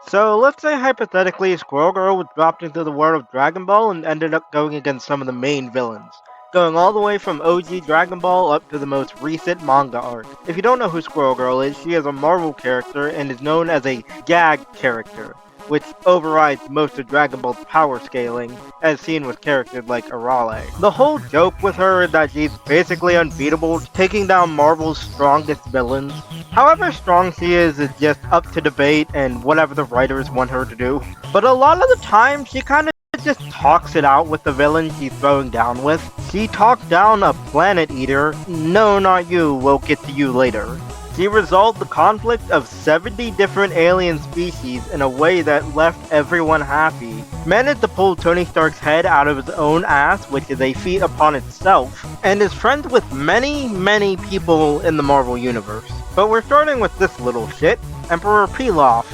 So let's say hypothetically Squirrel Girl was dropped into the world of Dragon Ball and ended up going against some of the main villains, going all the way from OG Dragon Ball up to the most recent manga arc. If you don't know who Squirrel Girl is, she is a Marvel character and is known as a gag character, which overrides most of Dragon Ball's power scaling, as seen with characters like Arale. The whole joke with her is that she's basically unbeatable, taking down Marvel's strongest villains. However strong she is just up to debate and whatever the writers want her to do. But a lot of the time, she kind of just talks it out with the villain she's throwing down with. She talked down a planet eater. No, not you, we'll get to you later. She resolved the conflict of 70 different alien species in a way that left everyone happy. Managed to pull Tony Stark's head out of his own ass, which is a feat upon itself, and is friends with many people in the Marvel Universe. But we're starting with this little shit, Emperor Pilaf.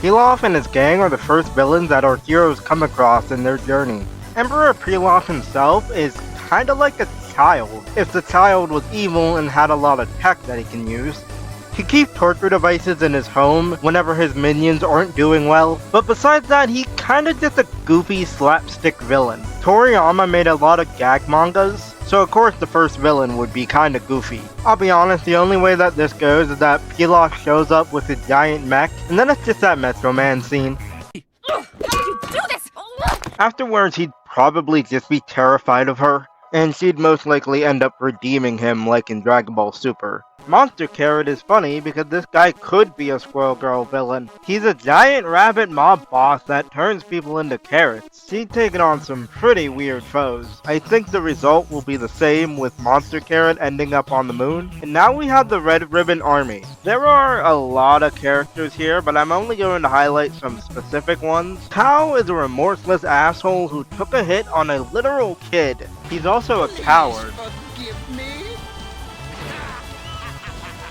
Pilaf and his gang are the first villains that our heroes come across in their journey. Emperor Pilaf himself is kinda like a child, if the child was evil and had a lot of tech that he can use. He keeps torture devices in his home whenever his minions aren't doing well, but besides that, he kinda just a goofy slapstick villain. Toriyama made a lot of gag mangas, so of course the first villain would be kinda goofy. I'll be honest, the only way that this goes is that Pilaf shows up with a giant mech, and then it's just that Metro Man scene. How did you do this? Afterwards, he'd probably just be terrified of her, and she'd most likely end up redeeming him like in Dragon Ball Super. Monster Carrot is funny because this guy could be a Squirrel Girl villain. He's a giant rabbit mob boss that turns people into carrots. She's taken on some pretty weird foes. I think the result will be the same with Monster Carrot ending up on the moon. And now we have the Red Ribbon Army. There are a lot of characters here, but I'm only going to highlight some specific ones. Tao is a remorseless asshole who took a hit on a literal kid. He's also a coward.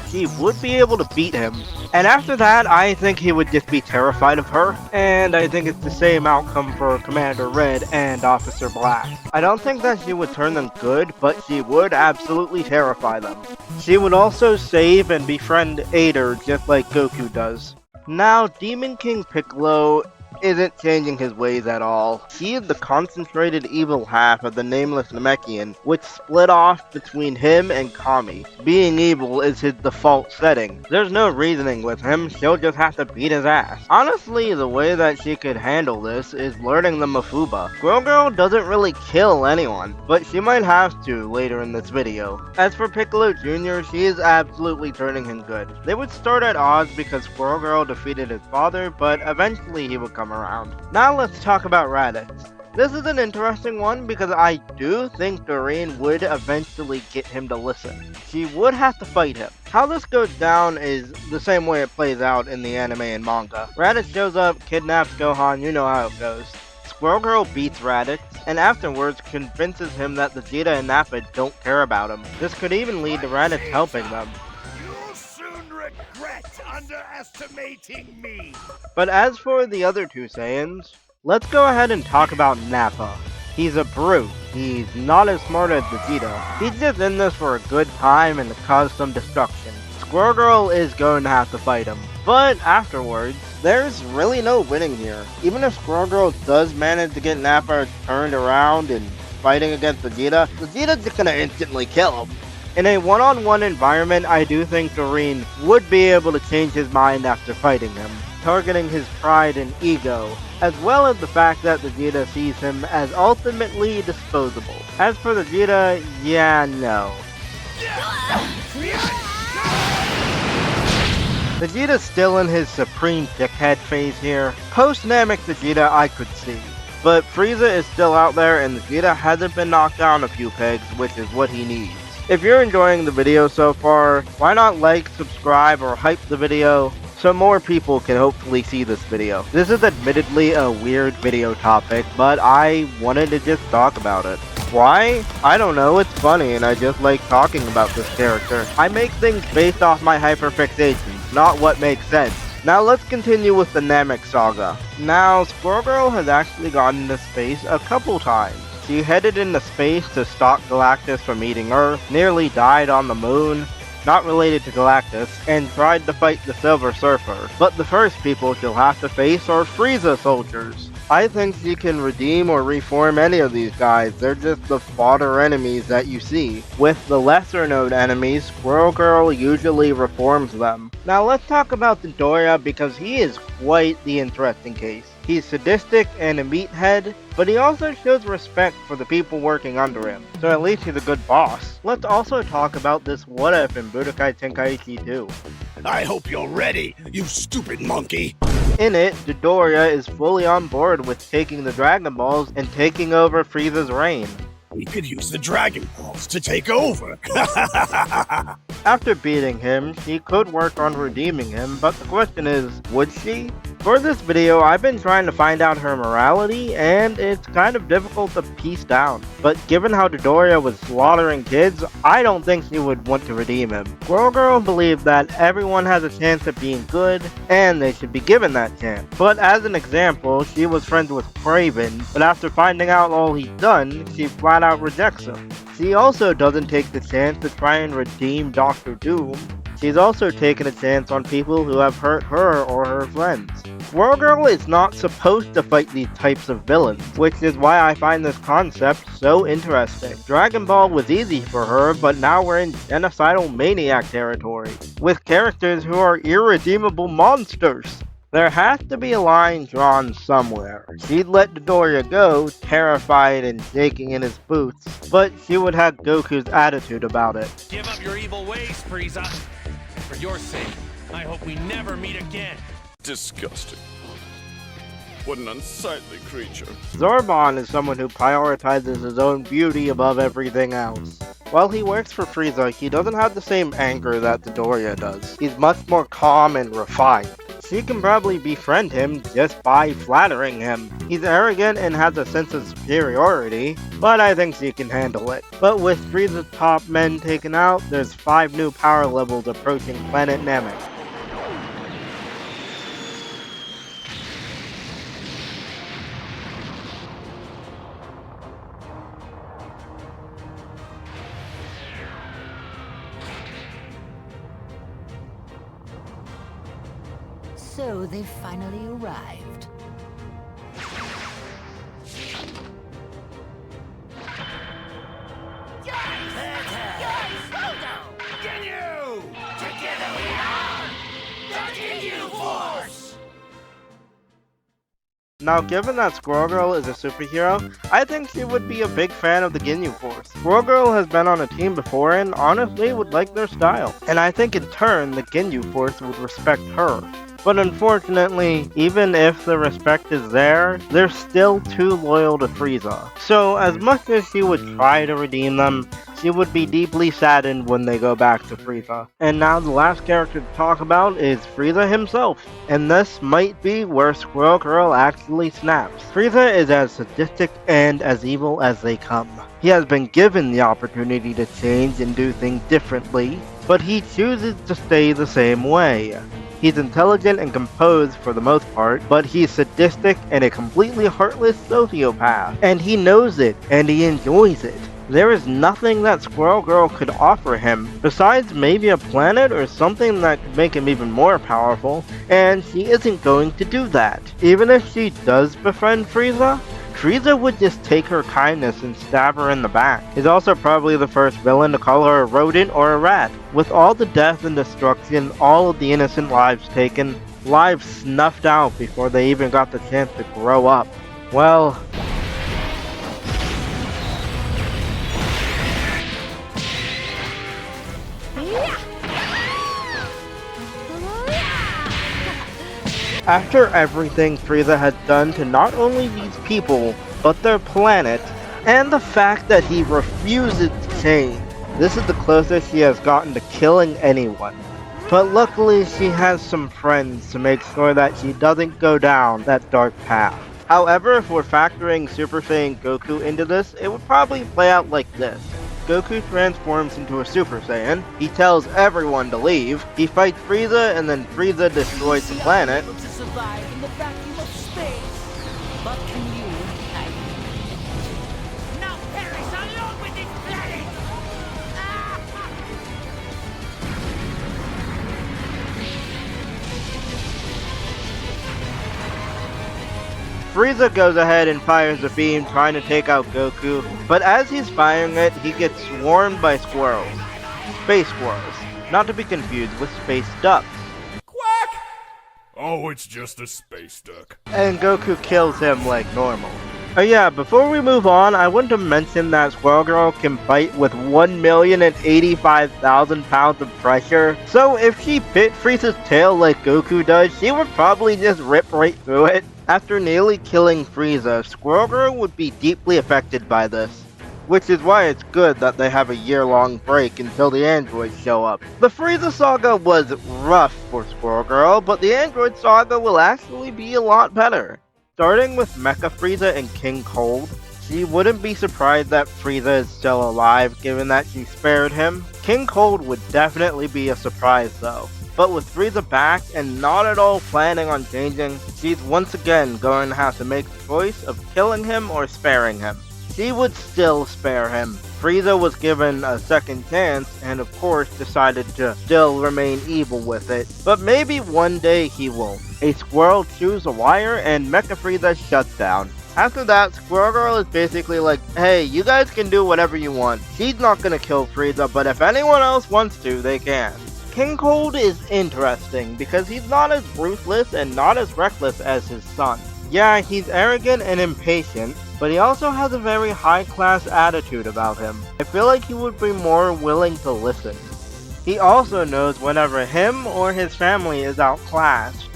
He would be able to beat him. And after that, I think he would just be terrified of her. And I think it's the same outcome for Commander Red and Officer Black. I don't think that she would turn them good, but she would absolutely terrify them. She would also save and befriend Ader just like Goku does. Now, Demon King Piccolo isn't changing his ways at all. He is the concentrated evil half of the nameless Namekian, which split off between him and Kami. Being evil is his default setting. There's no reasoning with him, she'll just have to beat his ass. Honestly, the way that she could handle this is learning the Mafuba. Squirrel Girl doesn't really kill anyone, but she might have to later in this video. As for Piccolo Jr., she is absolutely turning him good. They would start at odds because Squirrel Girl defeated his father, but eventually he would come around. Now let's talk about Raditz. This is an interesting one because I do think Doreen would eventually get him to listen. She would have to fight him. How this goes down is the same way it plays out in the anime and manga. Raditz shows up, kidnaps Gohan, you know how it goes. Squirrel Girl beats Raditz, and afterwards convinces him that the Vegeta and Nappa don't care about him. This could even lead to Raditz helping them. You'll soon regret underestimating me. But as for the other two Saiyans, let's go ahead and talk about Nappa. He's a brute. He's not as smart as Vegeta. He's just in this for a good time and to cause some destruction. Squirrel Girl is going to have to fight him. But afterwards, there's really no winning here. Even if Squirrel Girl does manage to get Nappa turned around and fighting against Vegeta's just gonna instantly kill him. In a one-on-one environment, I do think Doreen would be able to change his mind after fighting him, targeting his pride and ego, as well as the fact that Vegeta sees him as ultimately disposable. As for Vegeta, yeah, no. Vegeta's still in his supreme dickhead phase here. Post-Namek Vegeta I could see. But Frieza is still out there and Vegeta hasn't been knocked down a few pegs, which is what he needs. If you're enjoying the video so far, why not like, subscribe, or hype the video so more people can hopefully see this video. This is admittedly a weird video topic, but I wanted to just talk about it. Why? I don't know, it's funny and I just like talking about this character. I make things based off my hyperfixations, not what makes sense. Now let's continue with the Namek saga. Now, Squirrel Girl has actually gone into space a couple times. She headed into space to stop Galactus from eating Earth, nearly died on the moon, not related to Galactus, and tried to fight the Silver Surfer. But the first people she'll have to face are Frieza soldiers. I think she can redeem or reform any of these guys, they're just the fodder enemies that you see. With the lesser known enemies, Squirrel Girl usually reforms them. Now let's talk about Dodoria because he is quite the interesting case. He's sadistic and a meathead, but he also shows respect for the people working under him, so at least he's a good boss. Let's also talk about this what if in Budokai Tenkaichi 2. I hope you're ready, you stupid monkey. In it, Dodoria is fully on board with taking the Dragon Balls and taking over Frieza's reign. We could use the Dragon Balls to take over. After beating him, she could work on redeeming him, but the question is, would she? For this video, I've been trying to find out her morality, and it's kind of difficult to piece down. But given how Dodoria was slaughtering kids, I don't think she would want to redeem him. Squirrel Girl believed that everyone has a chance at being good, and they should be given that chance. But as an example, she was friends with Craven, but after finding out all he's done, she flat out rejects him. She also doesn't take the chance to try and redeem Dr. Doom. She's also taken a chance on people who have hurt her or her friends. Squirrel Girl is not supposed to fight these types of villains, which is why I find this concept so interesting. Dragon Ball was easy for her, but now we're in genocidal maniac territory, with characters who are irredeemable monsters. There has to be a line drawn somewhere. She'd let Dodoria go, terrified and shaking in his boots, but she would have Goku's attitude about it. Give up your evil ways, Frieza. For your sake, I hope we never meet again. Disgusting. What an unsightly creature. Zordon is someone who prioritizes his own beauty above everything else. While he works for Frieza, he doesn't have the same anger that Dodoria does. He's much more calm and refined. She can probably befriend him just by flattering him. He's arrogant and has a sense of superiority, but I think she can handle it. But with Frieza's top men taken out, there's 5 new power levels approaching planet Namek. So they've finally arrived. Ginyu! Together we are the Ginyu Force! Now, given that Squirrel Girl is a superhero, I think she would be a big fan of the Ginyu Force. Squirrel Girl has been on a team before and honestly would like their style. And I think in turn, the Ginyu Force would respect her. But unfortunately, even if the respect is there, they're still too loyal to Frieza. So as much as she would try to redeem them, she would be deeply saddened when they go back to Frieza. And now the last character to talk about is Frieza himself. And this might be where Squirrel Girl actually snaps. Frieza is as sadistic and as evil as they come. He has been given the opportunity to change and do things differently, but he chooses to stay the same way. He's intelligent and composed for the most part, but he's sadistic and a completely heartless sociopath. And he knows it, and he enjoys it. There is nothing that Squirrel Girl could offer him, besides maybe a planet or something that could make him even more powerful, and she isn't going to do that. Even if she does befriend Frieza, Frieza would just take her kindness and stab her in the back. He's also probably the first villain to call her a rodent or a rat. With all the death and destruction, all of the innocent lives taken, lives snuffed out before they even got the chance to grow up. Well, after everything Frieza had done to not only these people, but their planet, and the fact that he refuses to change, this is the closest she has gotten to killing anyone. But luckily she has some friends to make sure that she doesn't go down that dark path. However, if we're factoring Super Saiyan Goku into this, it would probably play out like this. Goku transforms into a Super Saiyan, he tells everyone to leave, he fights Frieza, and then Frieza destroys the planet. Able to survive in the vacuum of space, but can you? Now perish along with this planet! Frieza goes ahead and fires a beam trying to take out Goku, but as he's firing it, he gets swarmed by squirrels. Space squirrels, not to be confused with space ducks. Quack! Oh, it's just a space duck. And Goku kills him like normal. Oh yeah, before we move on, I want to mention that Squirrel Girl can fight with 1,085,000 pounds of pressure, so if she bit Frieza's tail like Goku does, she would probably just rip right through it. After nearly killing Frieza, Squirrel Girl would be deeply affected by this, which is why it's good that they have a year-long break until the androids show up. The Frieza saga was rough for Squirrel Girl, but the android saga will actually be a lot better. Starting with Mecha Frieza and King Cold, she wouldn't be surprised that Frieza is still alive given that she spared him. King Cold would definitely be a surprise though. But with Frieza back and not at all planning on changing, she's once again going to have to make the choice of killing him or sparing him. She would still spare him. Frieza was given a second chance and of course decided to still remain evil with it, but maybe one day he won't. A squirrel chews a wire and Mecha Frieza shuts down. After that, Squirrel Girl is basically like, hey, you guys can do whatever you want. She's not gonna kill Frieza, but if anyone else wants to, they can. King Cold is interesting because he's not as ruthless and not as reckless as his son. Yeah, he's arrogant and impatient, but he also has a very high-class attitude about him. I feel like he would be more willing to listen. He also knows whenever him or his family is outclassed,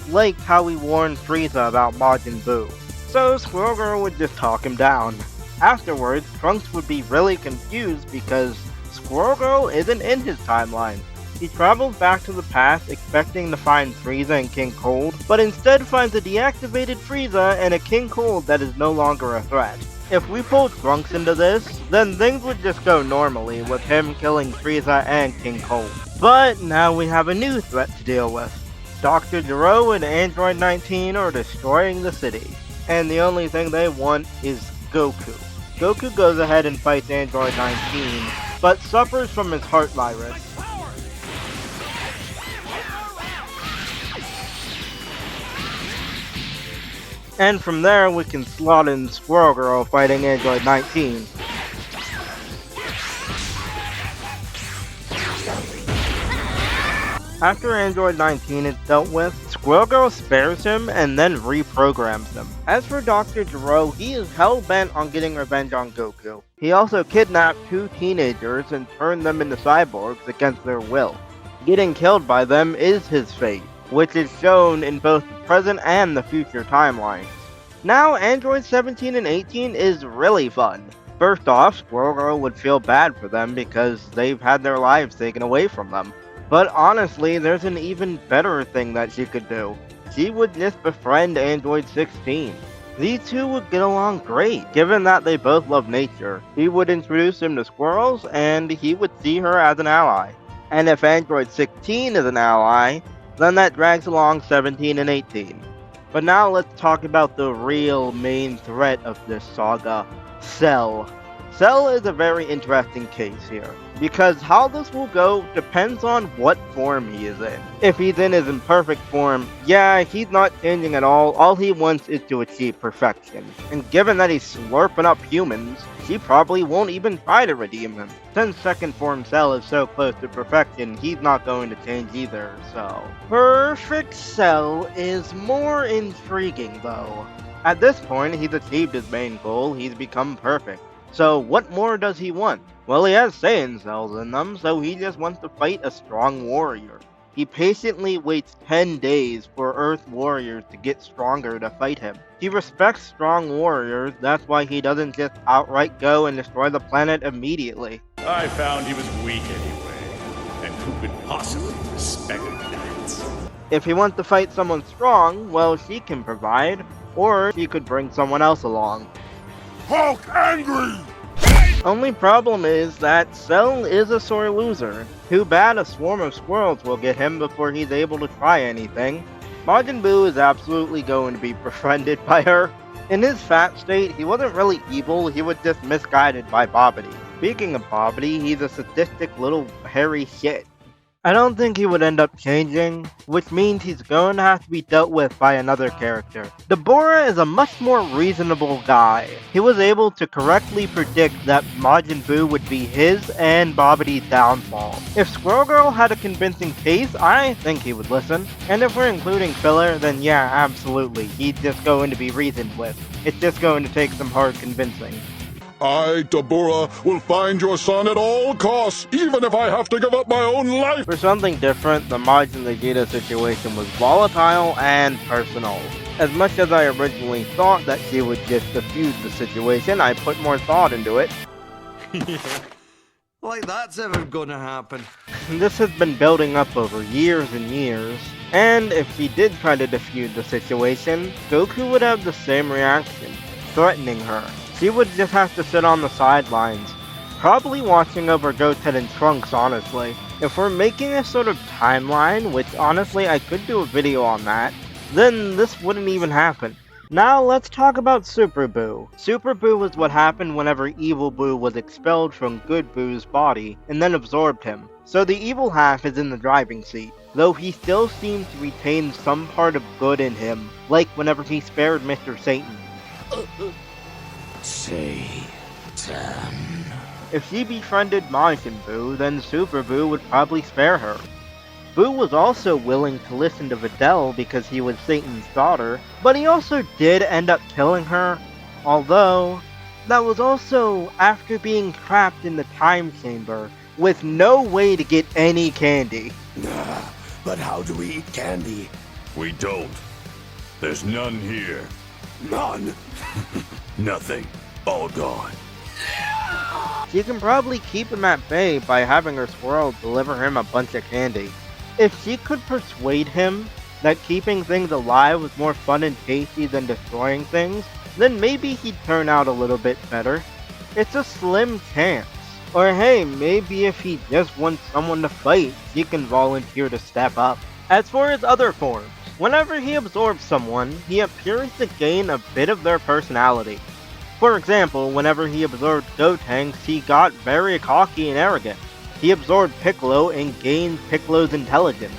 like how he warned Frieza about Majin Buu. So Squirrel Girl would just talk him down. Afterwards, Trunks would be really confused because Squirrel Girl isn't in his timeline. He travels back to the past expecting to find Frieza and King Cold, but instead finds a deactivated Frieza and a King Cold that is no longer a threat. If we pull Trunks into this, then things would just go normally with him killing Frieza and King Cold. But now we have a new threat to deal with. Dr. Gero and Android 19 are destroying the city, and the only thing they want is Goku. Goku goes ahead and fights Android 19, but suffers from his heart virus. And from there, we can slot in Squirrel Girl fighting Android 19. After Android 19 is dealt with, Squirrel Girl spares him and then reprograms him. As for Dr. Gero, he is hell-bent on getting revenge on Goku. He also kidnapped 2 teenagers and turned them into cyborgs against their will. Getting killed by them is his fate, which is shown in both the present and the future timelines. Now, Android 17 and 18 is really fun. First off, Squirrel Girl would feel bad for them because they've had their lives taken away from them. But honestly, there's an even better thing that she could do. She would just befriend Android 16. These two would get along great, given that they both love nature. He would introduce him to squirrels, and he would see her as an ally. And if Android 16 is an ally, then that drags along 17 and 18. But now let's talk about the real main threat of this saga, Cell. Cell is a very interesting case here, because how this will go depends on what form he is in. If he's in his imperfect form, yeah, he's not changing at all he wants is to achieve perfection. And given that he's slurping up humans, she probably won't even try to redeem him. Since second form Cell is so close to perfection, he's not going to change either, so... Perfect Cell is more intriguing though. At this point, he's achieved his main goal, he's become perfect. So what more does he want? Well, he has Saiyan cells in them, so he just wants to fight a strong warrior. He patiently waits 10 days for Earth warriors to get stronger to fight him. He respects strong warriors, that's why he doesn't just outright go and destroy the planet immediately. I found he was weak anyway, and who could possibly respect that? If he wants to fight someone strong, well, she can provide, or she could bring someone else along. Hulk angry! Only problem is that Cell is a sore loser. Too bad a swarm of squirrels will get him before he's able to try anything. Majin Buu is absolutely going to be befriended by her. In his fat state, he wasn't really evil, he was just misguided by Babidi. Speaking of Babidi, he's a sadistic little hairy shit. I don't think he would end up changing, which means he's going to have to be dealt with by another character. Deborah is a much more reasonable guy. He was able to correctly predict that Majin Buu would be his and Babbidi's downfall. If Squirrel Girl had a convincing case, I think he would listen. And if we're including filler, then yeah, absolutely, he's just going to be reasoned with. It's just going to take some hard convincing. I, Deborah, will find your son at all costs, even if I have to give up my own life! For something different, the Majin Vegeta situation was volatile and personal. As much as I originally thought that she would just defuse the situation, I put more thought into it. Like that's ever gonna happen. This has been building up over years and years, and if she did try to defuse the situation, Goku would have the same reaction, threatening her. She would just have to sit on the sidelines, probably watching over Goten and Trunks, honestly. If we're making a sort of timeline, which honestly I could do a video on that, then this wouldn't even happen. Now let's talk about Super Buu. Super Buu was what happened whenever Evil Buu was expelled from Good Buu's body and then absorbed him. So the evil half is in the driving seat, though he still seems to retain some part of good in him, like whenever he spared Mr. Satan. Satan. If she befriended Majin Buu, then Super Buu would probably spare her. Buu was also willing to listen to Videl because he was Satan's daughter, but he also did end up killing her, although that was also after being trapped in the time chamber with no way to get any candy. But how do we eat candy? We don't. There's none here. None? Nothing. All gone. She can probably keep him at bay by having her squirrel deliver him a bunch of candy. If she could persuade him that keeping things alive was more fun and tasty than destroying things, then maybe he'd turn out a little bit better. It's a slim chance. Or hey, maybe if he just wants someone to fight, she can volunteer to step up. As for his other forms, whenever he absorbs someone, he appears to gain a bit of their personality. For example, whenever he absorbed Gotenks, he got very cocky and arrogant. He absorbed Piccolo and gained Piccolo's intelligence.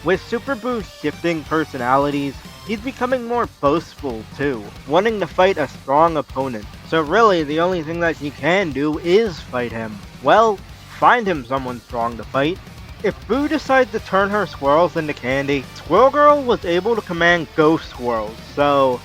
With Super Buu's shifting personalities, he's becoming more boastful too, wanting to fight a strong opponent. So really, the only thing that she can do is fight him. Well, find him someone strong to fight. If Buu decides to turn her squirrels into candy, Squirrel Girl was able to command ghost squirrels, so...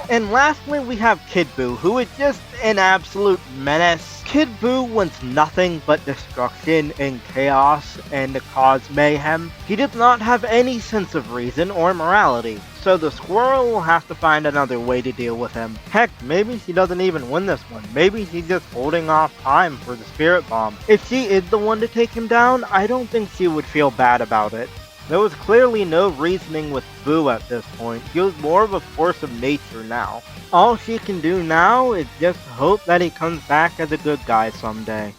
And lastly, we have Kid Buu, who is just an absolute menace. Kid Buu wants nothing but destruction and chaos and to cause mayhem. He does not have any sense of reason or morality, so the squirrel will have to find another way to deal with him. Heck, maybe she doesn't even win this one. Maybe she's just holding off time for the spirit bomb. If she is the one to take him down, I don't think she would feel bad about it. There was clearly no reasoning with Buu at this point. He was more of a force of nature now. All she can do now is just hope that he comes back as a good guy someday.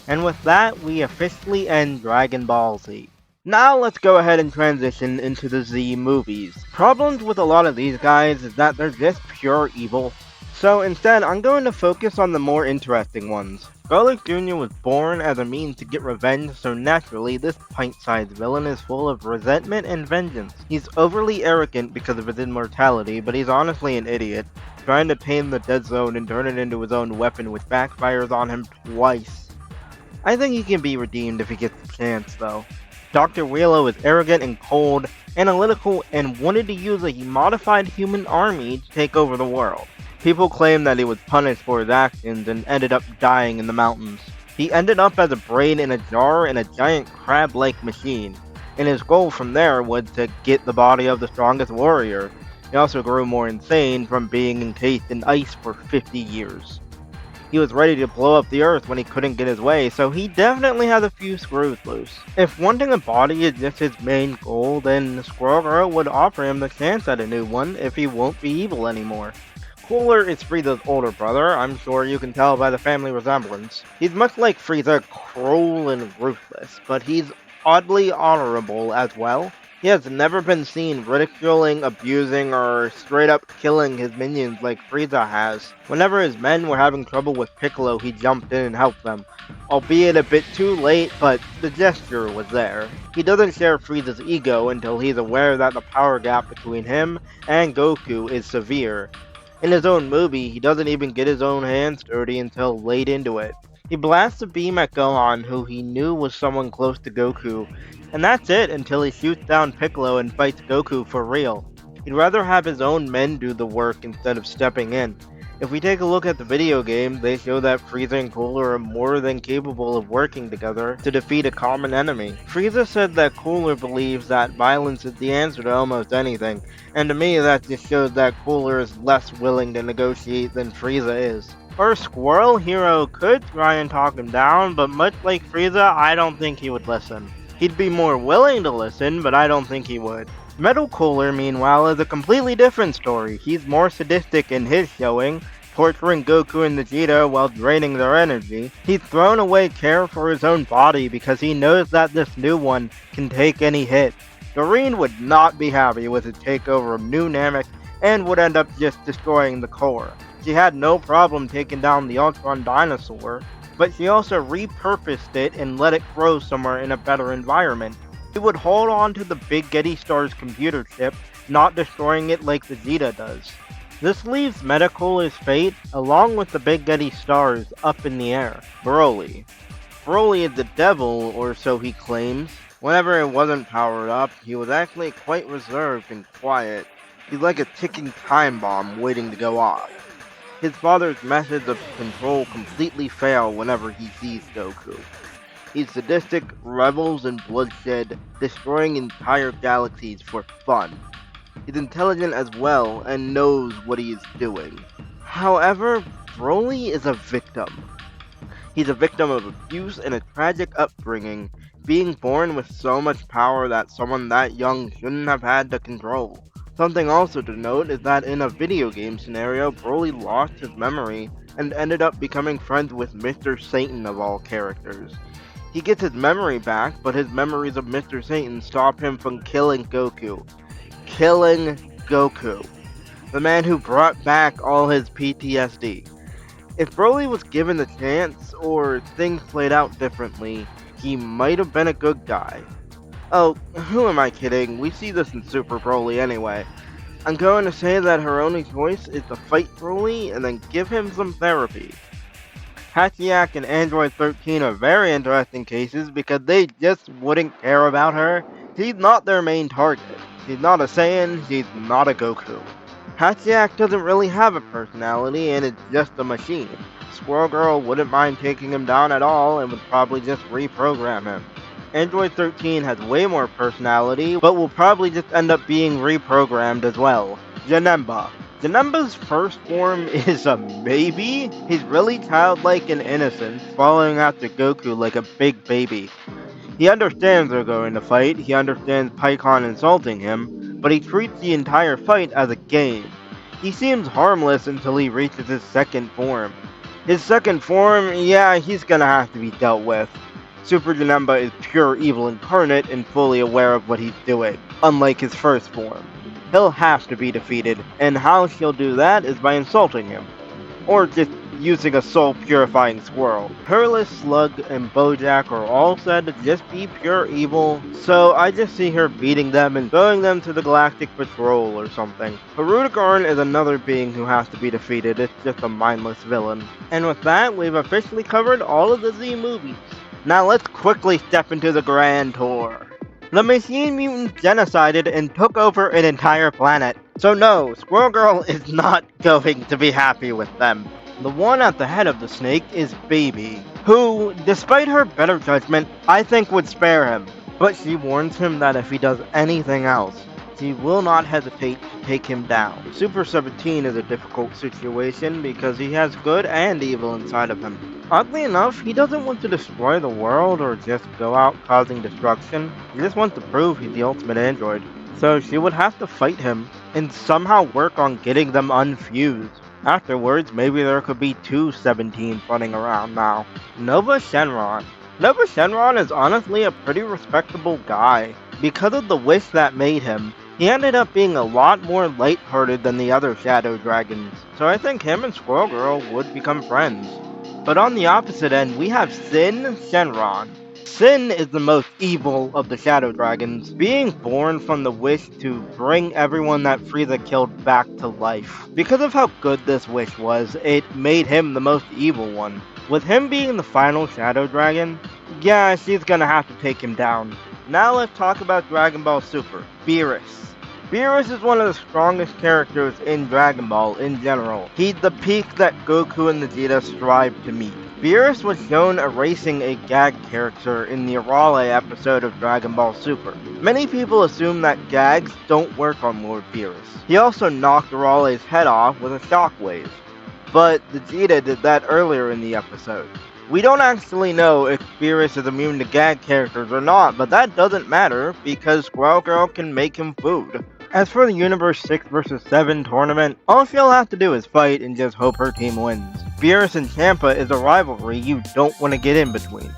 And with that, we officially end Dragon Ball Z. Now let's go ahead and transition into the Z movies. Problems with a lot of these guys is that they're just pure evil. So instead, I'm going to focus on the more interesting ones. Scarlet Jr. was born as a means to get revenge, so naturally this pint-sized villain is full of resentment and vengeance. He's overly arrogant because of his immortality, but he's honestly an idiot, trying to tame the Dead Zone and turn it into his own weapon, which backfires on him twice. I think he can be redeemed if he gets the chance, though. Dr. Wheelo is arrogant and cold, analytical, and wanted to use a modified human army to take over the world. People claim that he was punished for his actions and ended up dying in the mountains. He ended up as a brain in a jar in a giant crab-like machine, and his goal from there was to get the body of the strongest warrior. He also grew more insane from being encased in ice for 50 years. He was ready to blow up the earth when he couldn't get his way, so he definitely has a few screws loose. If wanting a body is just his main goal, then Squirrel Girl would offer him the chance at a new one if he won't be evil anymore. Cooler is Frieza's older brother, I'm sure you can tell by the family resemblance. He's much like Frieza, cruel and ruthless, but he's oddly honorable as well. He has never been seen ridiculing, abusing, or straight up killing his minions like Frieza has. Whenever his men were having trouble with Piccolo, he jumped in and helped them. Albeit a bit too late, but the gesture was there. He doesn't share Frieza's ego until he's aware that the power gap between him and Goku is severe. In his own movie, he doesn't even get his own hands dirty until late into it. He blasts a beam at Gohan, who he knew was someone close to Goku, and that's it until he shoots down Piccolo and fights Goku for real. He'd rather have his own men do the work instead of stepping in. If we take a look at the video game, they show that Frieza and Cooler are more than capable of working together to defeat a common enemy. Frieza said that Cooler believes that violence is the answer to almost anything, and to me that just shows that Cooler is less willing to negotiate than Frieza is. Our Squirrel hero could try and talk him down, but much like Frieza, I don't think he would listen. He'd be more willing to listen, but I don't think he would. Metal Cooler, meanwhile, is a completely different story. He's more sadistic in his showing, torturing Goku and Vegeta while draining their energy. He's thrown away care for his own body because he knows that this new one can take any hit. Doreen would not be happy with his takeover of New Namek and would end up just destroying the core. She had no problem taking down the Ultron dinosaur, but she also repurposed it and let it grow somewhere in a better environment. He would hold on to the Big Getty Star's computer chip, not destroying it like Vegeta does. This leaves Metacooler's fate, along with the Big Getty Stars, up in the air. Broly. Broly is the devil, or so he claims. Whenever it wasn't powered up, he was actually quite reserved and quiet. He's like a ticking time bomb waiting to go off. His father's methods of control completely fail whenever he sees Goku. He's sadistic, revels in bloodshed, destroying entire galaxies for fun. He's intelligent as well and knows what he is doing. However, Broly is a victim. He's a victim of abuse and a tragic upbringing, being born with so much power that someone that young shouldn't have had to control. Something also to note is that in a video game scenario, Broly lost his memory and ended up becoming friends with Mr. Satan of all characters. He gets his memory back, but his memories of Mr. Satan stop him from killing Goku. Killing Goku. The man who brought back all his PTSD. If Broly was given the chance, or things played out differently, he might have been a good guy. Oh, who am I kidding? We see this in Super Broly anyway. I'm going to say that her only choice is to fight Broly and then give him some therapy. Hachiak and Android 13 are very interesting cases because they just wouldn't care about her. She's not their main target. She's not a Saiyan, she's not a Goku. Hachiak doesn't really have a personality and is just a machine. Squirrel Girl wouldn't mind taking him down at all and would probably just reprogram him. Android 13 has way more personality, but will probably just end up being reprogrammed as well. Janemba. Janemba's first form is a maybe. He's really childlike and innocent, following after Goku like a big baby. He understands they're going to fight, he understands Pikkon insulting him, but he treats the entire fight as a game. He seems harmless until he reaches his second form. His second form, yeah, he's gonna have to be dealt with. Super Janemba is pure evil incarnate and fully aware of what he's doing, unlike his first form. He'll have to be defeated, and how she'll do that is by insulting him. Or just using a soul-purifying squirrel. Hurless, Slug, and Bojack are all said to just be pure evil, so I just see her beating them and throwing them to the Galactic Patrol or something. Harudegarn is another being who has to be defeated, it's just a mindless villain. And with that, we've officially covered all of the Z movies. Now let's quickly step into the grand tour. The Machine Mutants genocided and took over an entire planet. So no, Squirrel Girl is not going to be happy with them. The one at the head of the snake is Baby, who, despite her better judgment, I think would spare him. But she warns him that if he does anything else, she will not hesitate to take him down. Super 17 is a difficult situation because he has good and evil inside of him. Oddly enough, he doesn't want to destroy the world or just go out causing destruction. He just wants to prove he's the ultimate android. So she would have to fight him and somehow work on getting them unfused. Afterwards, maybe there could be two 17s running around now. Nova Shenron. Nova Shenron is honestly a pretty respectable guy. Because of the wish that made him, he ended up being a lot more lighthearted than the other Shadow Dragons, so I think him and Squirrel Girl would become friends. But on the opposite end, we have Sin Shenron. Sin is the most evil of the Shadow Dragons, being born from the wish to bring everyone that Frieza killed back to life. Because of how good this wish was, it made him the most evil one. With him being the final Shadow Dragon, yeah, she's gonna have to take him down. Now let's talk about Dragon Ball Super, Beerus. Beerus is one of the strongest characters in Dragon Ball in general. He's the peak that Goku and Vegeta strive to meet. Beerus was shown erasing a gag character in the Arale episode of Dragon Ball Super. Many people assume that gags don't work on Lord Beerus. He also knocked Arale's head off with a shockwave, but Vegeta did that earlier in the episode. We don't actually know if Beerus is immune to gag characters or not, but that doesn't matter because Squirrel Girl can make him food. As for the Universe 6 vs 7 tournament, all she'll have to do is fight and just hope her team wins. Beerus and Champa is a rivalry you don't want to get in between.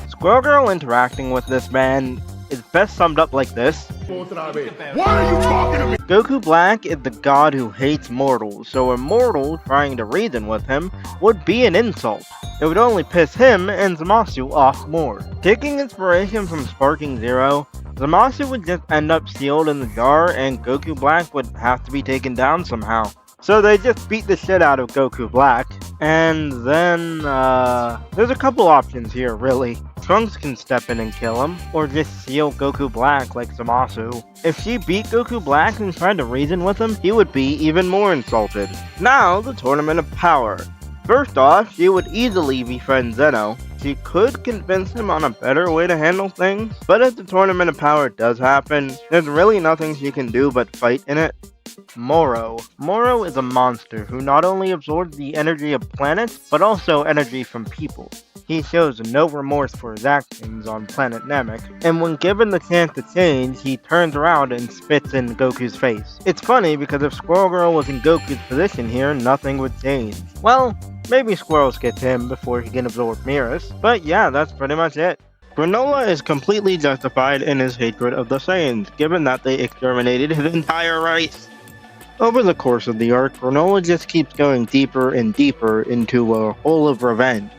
Squirrel Girl interacting with this man is best summed up like this. What are you talking to me? Goku Black is the god who hates mortals, so a mortal trying to reason with him would be an insult. It would only piss him and Zamasu off more. Taking inspiration from Sparking Zero, Zamasu would just end up sealed in the jar and Goku Black would have to be taken down somehow. So they just beat the shit out of Goku Black, and then, there's a couple options here, really. Trunks can step in and kill him, or just seal Goku Black like Zamasu. If she beat Goku Black and tried to reason with him, he would be even more insulted. Now, the Tournament of Power. First off, she would easily befriend Zeno. She could convince him on a better way to handle things, but if the Tournament of Power does happen, there's really nothing she can do but fight in it. Moro. Moro is a monster who not only absorbs the energy of planets, but also energy from people. He shows no remorse for his actions on planet Namek, and when given the chance to change, he turns around and spits in Goku's face. It's funny because if Squirrel Girl was in Goku's position here, nothing would change. Well, maybe Squirrels gets him before he can absorb Beerus, but yeah, that's pretty much it. Granola is completely justified in his hatred of the Saiyans, given that they exterminated his entire race. Over the course of the arc, Granola just keeps going deeper and deeper into a hole of revenge.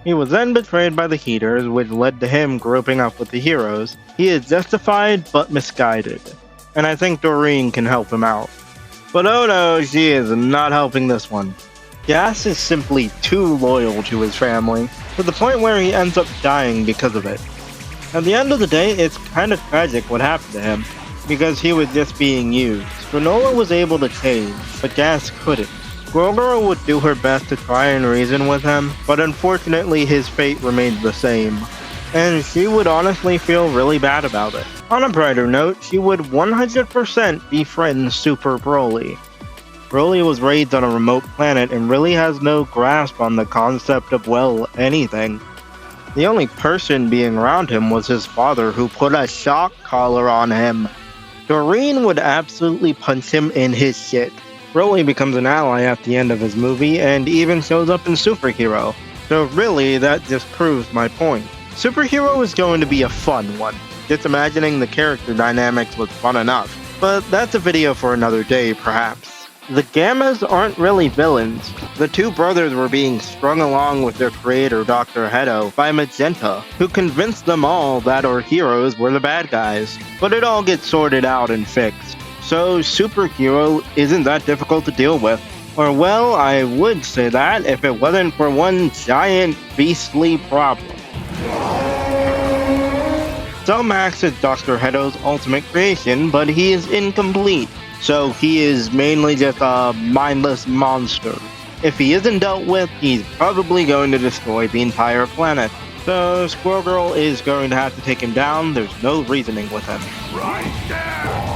He was then betrayed by the Heaters, which led to him groping up with the heroes. He is justified but misguided, and I think Doreen can help him out. But oh no, she is not helping this one. Gas is simply too loyal to his family, to the point where he ends up dying because of it. At the end of the day, it's kind of tragic what happened to him, because he was just being used. Granola was able to change, but Gas couldn't. Squirrel Girl would do her best to try and reason with him, but unfortunately his fate remained the same, and she would honestly feel really bad about it. On a brighter note, she would 100% befriend Super Broly. Broly was raised on a remote planet and really has no grasp on the concept of, well, anything. The only person being around him was his father, who put a shock collar on him. Doreen would absolutely punch him in his shit. Broly becomes an ally at the end of his movie and even shows up in Superhero. So really, that just proves my point. Superhero is going to be a fun one. Just imagining the character dynamics was fun enough. But that's a video for another day, perhaps. The Gammas aren't really villains. The two brothers were being strung along with their creator, Dr. Hedo, by Magenta, who convinced them all that our heroes were the bad guys. But it all gets sorted out and fixed. So Superhero isn't that difficult to deal with. Or well, I would say that if it wasn't for one giant beastly problem. Max is Dr. Hedo's ultimate creation, but he is incomplete. So he is mainly just a mindless monster. If he isn't dealt with, he's probably going to destroy the entire planet. So Squirrel Girl is going to have to take him down. There's no reasoning with him. Right there!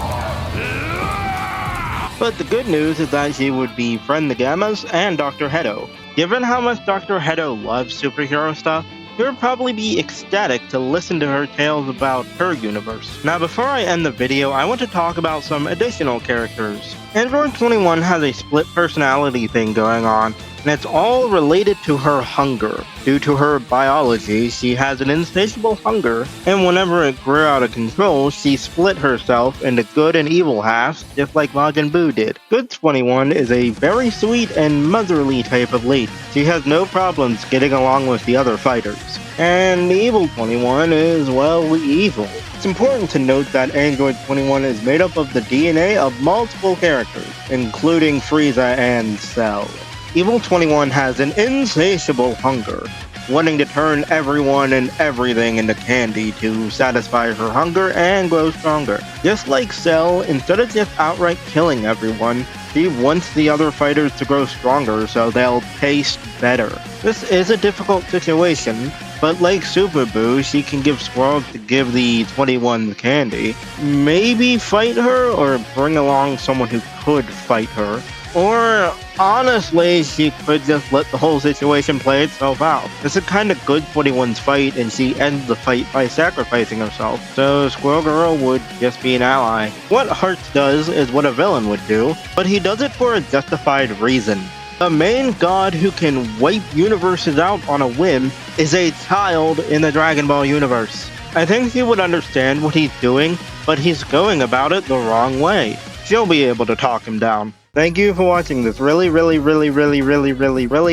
But the good news is that she would befriend the Gammas and Dr. Hedo. Given how much Dr. Hedo loves superhero stuff, he would probably be ecstatic to listen to her tales about her universe. Now before I end the video, I want to talk about some additional characters. Android 21 has a split personality thing going on, and it's all related to her hunger. Due to her biology, she has an insatiable hunger, and whenever it grew out of control, she split herself into good and evil halves, just like Majin Buu did. Good 21 is a very sweet and motherly type of lady. She has no problems getting along with the other fighters. And Evil 21 is, well, evil. It's important to note that Android 21 is made up of the DNA of multiple characters, including Frieza and Cell. Evil 21 has an insatiable hunger, wanting to turn everyone and everything into candy to satisfy her hunger and grow stronger. Just like Cell, instead of just outright killing everyone, she wants the other fighters to grow stronger so they'll taste better. This is a difficult situation, but like Super Boo, she can give Squirrel to give the 21 candy. Maybe fight her or bring along someone who could fight her. Or honestly, she could just let the whole situation play itself out. It's a kind of good 21's fight, and she ends the fight by sacrificing herself, so Squirrel Girl would just be an ally. What Hearts does is what a villain would do, but he does it for a justified reason. The main god who can wipe universes out on a whim is a child in the Dragon Ball universe. I think she would understand what he's doing, but he's going about it the wrong way. She'll be able to talk him down. Thank you for watching this really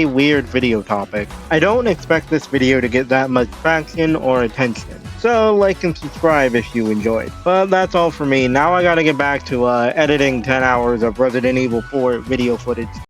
weird video topic. I don't expect this video to get that much traction or attention, so like and subscribe if you enjoyed. But that's all for me. Now I gotta get back to editing 10 hours of Resident Evil 4 video footage.